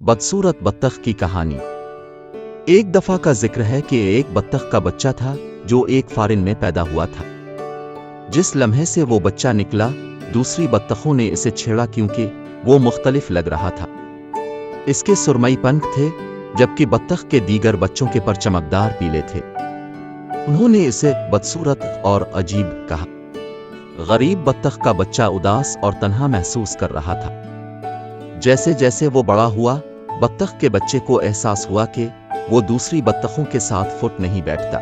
बदसूरत बत्तख की कहानी। एक दफा का जिक्र है कि एक बत्तख का बच्चा था जो एक फारिन में पैदा हुआ था। जिस लम्हे से वो बच्चा निकला, दूसरी बत्तखों ने इसे छेड़ा क्योंकि वो मुख्तलिफ लग रहा था। इसके सुरमई पंख थे, जबकि बत्तख के दीगर बच्चों के पर चमकदार पीले थे। उन्होंने इसे बदसूरत और अजीब कहा। गरीब बत्तख का बच्चा उदास और तन्हा महसूस कर रहा था। जैसे जैसे वो बड़ा हुआ, बत्तख के बच्चे को एहसास हुआ कि वो दूसरी बत्तखों के साथ फुट नहीं बैठता।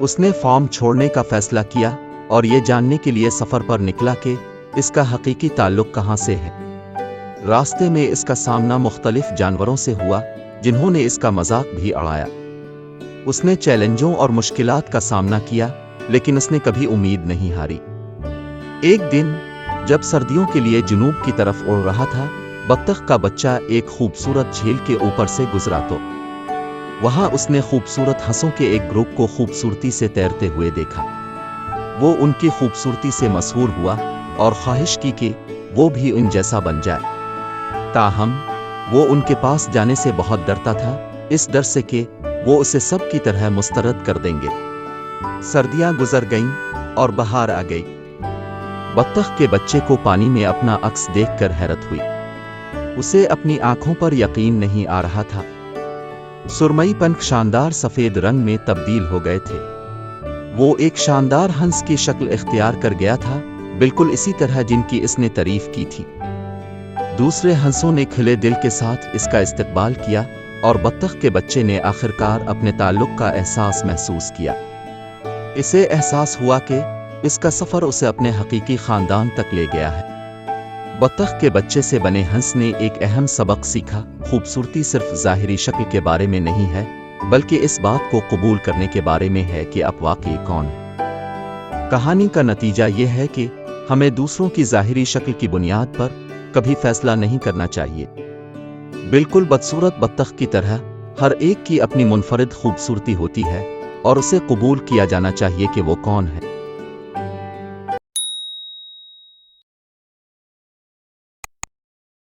उसने फार्म छोड़ने का फैसला किया और ये जानने के लिए सफर पर निकला कि इसका हकीकी ताल्लुक कहाँ से है। रास्ते में इसका सामना मुख्तलिफ जानवरों से हुआ, जिन्होंने इसका मजाक भी उड़ाया। उसने चैलेंजों और मुश्किलात का सामना किया, लेकिन उसने कभी उम्मीद नहीं हारी। एक दिन जब सर्दियों के लिए जुनूब की तरफ उड़ रहा था, बत्तख का बच्चा एक खूबसूरत झील के ऊपर से गुजरा तो वहां उसने खूबसूरत हंसों के एक ग्रुप को खूबसूरती से तैरते हुए देखा। वो उनकी खूबसूरती से मशहूर हुआ और ख्वाहिश की कि वो भी उन जैसा बन जाए। ताहम वो उनके पास जाने से बहुत डरता था, इस डर से कि वो उसे सब की तरह मुस्तरद कर देंगे। सर्दियां गुजर गईं और बहार आ गई। बत्तख के बच्चे को पानी में अपना अक्स देखकर हैरत हुई। उसे अपनी आंखों पर यकीन नहीं आ रहा था। सुरमई पंख शानदार सफेद रंग में तब्दील हो गए थे। वो एक शानदार हंस की शक्ल इख्तियार कर गया था, बिल्कुल इसी तरह जिनकी इसने तारीफ की थी। दूसरे हंसों ने खुले दिल के साथ इसका इस्तकबाल किया और बत्तख के बच्चे ने आखिरकार अपने ताल्लुक का एहसास महसूस किया। इसे एहसास हुआ कि इसका सफर उसे अपने हकीकी खानदान तक ले गया है। बत्तख के बच्चे से बने हंस ने एक अहम सबक सीखा। खूबसूरती सिर्फ ज़ाहिरी शक्ल के बारे में नहीं है, बल्कि इस बात को कबूल करने के बारे में है कि आप वाकई कौन हैं। कहानी का नतीजा यह है कि हमें दूसरों की ज़ाहिरी शक्ल की बुनियाद पर कभी फैसला नहीं करना चाहिए। बिल्कुल बदसूरत बत्तख की तरह हर एक की अपनी मुनफरिद खूबसूरती होती है और उसे कबूल किया जाना चाहिए कि वो कौन है।